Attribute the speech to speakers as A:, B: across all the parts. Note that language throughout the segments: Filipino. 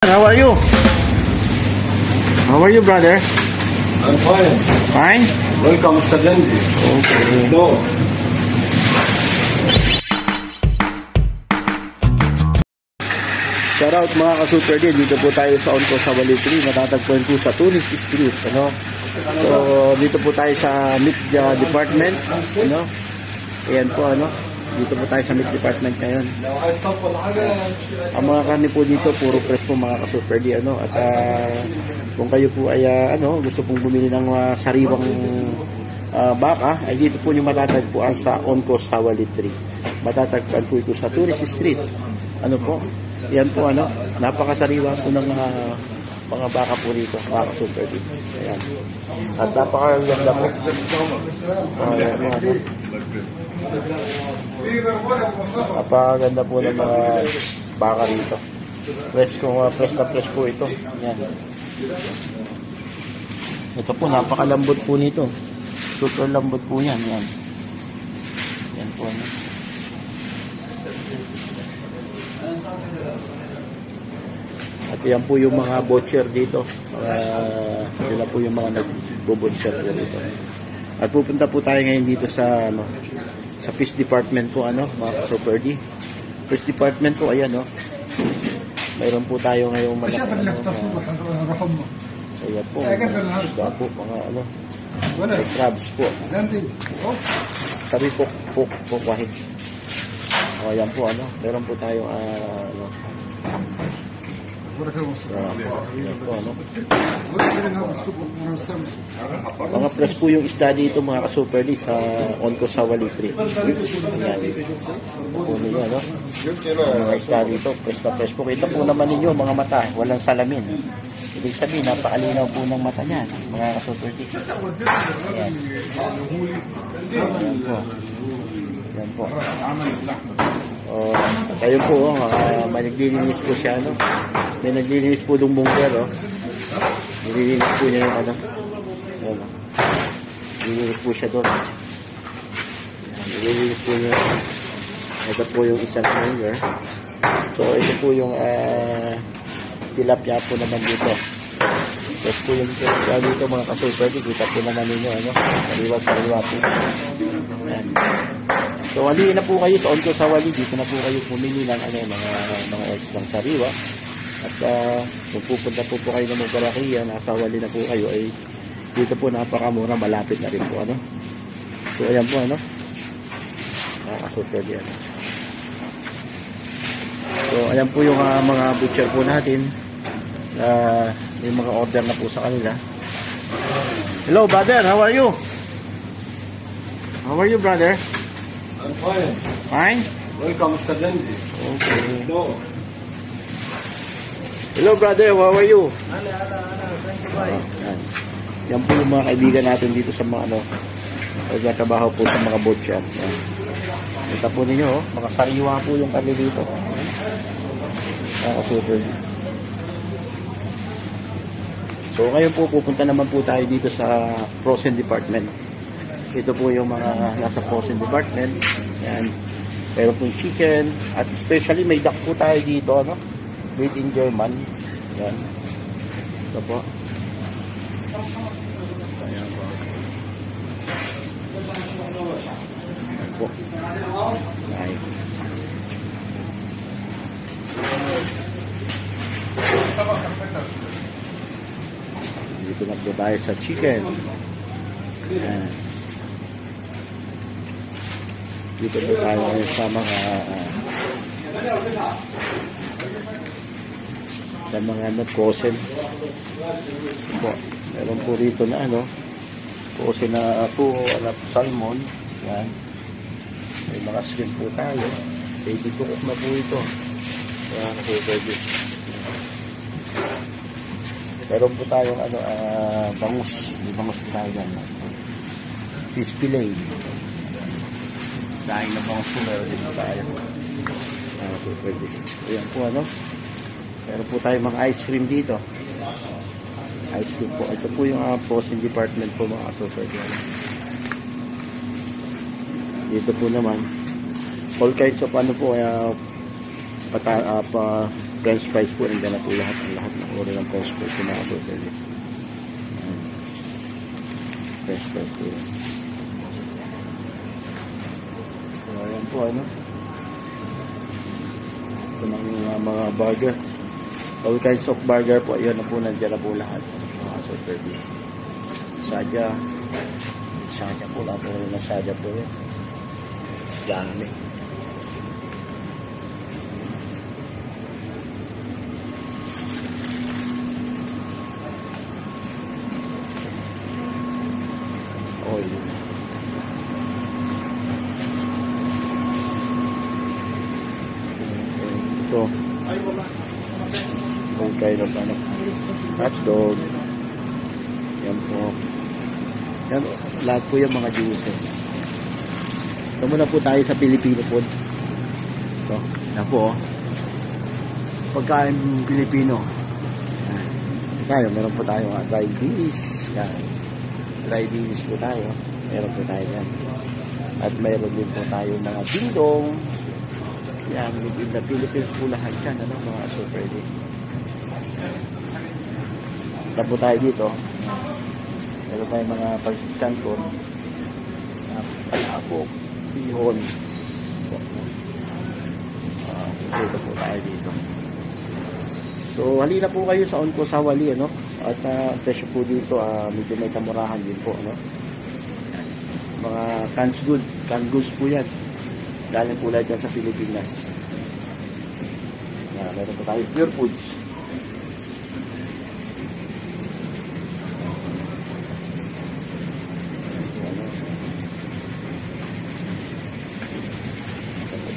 A: How are you? How are you, brother?
B: I'm fine.
A: Fine?
B: Welcome, Mr. Gandhi.
A: Okay.
B: No.
A: Shout out mga ka-Super D. Dito po tayo sa Onco sa Walitri. Matatagpuan po sa Tunis Street. Ano? So, dito po tayo sa Meat Department. Ano? Ayan po, ano? Dito po tayo sa Meat Department ngayon. Ang mga karne po dito, puro fresh po mga ka-Super D. Ano? At kung kayo po ay gusto pong bumili ng sariwang baka, ay dito po yung matatagpuan sa Onco sa Walitri. Matatagpuan po ito sa Tunis Street. Ano po? Yan po, ano, napakasariwa po ng mga baka po rito, mga ka-Super D. Ayan. At napakaganda po. Ayan, ano. Napakaganda po ng mga baka rito. Fresh na fresh po ito. Ayan. Ito po, napakalambot po nito. Super lambot po yan. Ayan. Ayan po, ano. At yan po yung mga butcher dito. Sila po yung mga nagbo-butcher dito. At pupunta po tayo ngayon dito sa sa Fish Department po, ano, mga Super D. Fish Department po, ayan, no. Mayroon po tayo ngayong malaki. Ayan po. Isda po, mga ano. Crabs po. Sabi po, wahid. O, ayan po, ano. Meron po tayo, ano. Mga fresh po yung isda dito mga ka-Super D sa Onco sa Walitri. Ayan. Puno nyo, no? Mga isda dito, fresh na fresh po. Kita po naman ninyo mga mata, walang salamin. Ibig sabihin, napakalinaw po ng mata niyan, mga ka-Super D. Ayan. Ayan po. Ayan po. Kayo po, may naglilinis po siya, no? May naglilinis po ng bunker, nililinis po niya yung ano. Ayan, nililinis po siya doon. Nililinis po niya. Ito po yung isang hanger. So, ito po yung tilapia po naman dito. Ito po yung tilapia dito mga ka-Super D. Kita po naman ninyo, ano? Sariwa po. Ayan. So, aliin na po kayo sa Onco sa Wali. Dito na po kayo pumili ng mga eggs ng sariwa. At kung pupunta po kayo ng Mugarakia, nasa Wali na po kayo, ay dito po napakamura, malapit na rin po, ano. So, ayan po, ano. Nakasuper yan. So, ayan po yung mga butcher po natin. May mga order na po sa kanila. Hello, brother. How are you? How are you, brother?
B: I'm fine.
A: Fine?
B: Welcome, Mr. Gandhi.
A: Okay.
B: No.
A: Hello, brother. How are you?
B: Thank you,
A: Yan po yung mga kaibigan natin dito sa mga nagtatrabaho po sa mga butcher. Yan. Kita po ninyo, mga sariwa po yung kami dito. Super. So, ngayon po pupunta naman po tayo dito sa Frozen Department. Ito po yung mga nasa Frozen Department. Yan. Pero po yung chicken. At especially may duck po tayo dito, ano? Made in German. Yan. Ito po. Ayan po. Ayan po. Ayan. Dito na po tayo sa chicken. Ayan. Dito po tayo sa mga frozen po. Meron po rito na frozen na po, salmon. Yan. May mga shrimp po tayo. Baby cook na po ito. Yan, baby. Meron po tayong bangus. May bangus po tayo dyan. Fish fillet. Dahil na bangus po meron din po tayo. So, pwede. Ayan po, meron po tayong mga ice cream dito. Ice cream po. Ito po yung frozen department po mga Super D. Dito po naman all kinds of French fries po, nandiyan na po lahat ng uri ng French fries yung mga burger. French fries po yan. So ayan po ano, ito ng mga burger, all kinds of burger po, yun na po, nandiyan na po lahat mga super beef. Sadya po, lahat po na sadya po yan. Dami. Oil. Ito. Okay na ano. Hotdog. Yan po. Yan, lahat po yung mga juices. Ito muna po tayo sa Filipino food. Ito. Yan po. Pagkain Pilipino. Yan. Meron po tayo dry beans. Yan. Dry beans po tayo. Meron po tayo yan. At meron din po tayo mga dingdong. Yan. In the Philippines po lahat yan. Ano? Mga super din. Ito po tayo dito. Meron tayo mga pagsikanton. Palabok. Bihon. Dito po tayo dito. So, halina po kayo sa Onco Sawali, ano? At presyo po dito, medyo may kamurahan din po, ano? Mga canned goods po yan. Galing po lahat yan sa Pilipinas. Meron po tayo pure foods.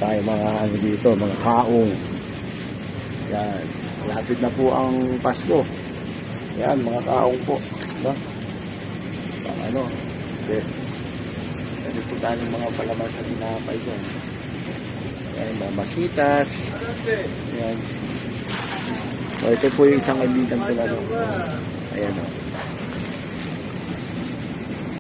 A: Tayo mga ano dito, mga kaong. Yan, lapit na po ang Pasko. Yan, mga kaong po, no? Pang ano, okay. Yan po tayo ng mga palaman sa tinapay dyan. Yan, mga masitas. Yan. So, ito po yung isang kaibigan ko na, no? Ayan, no?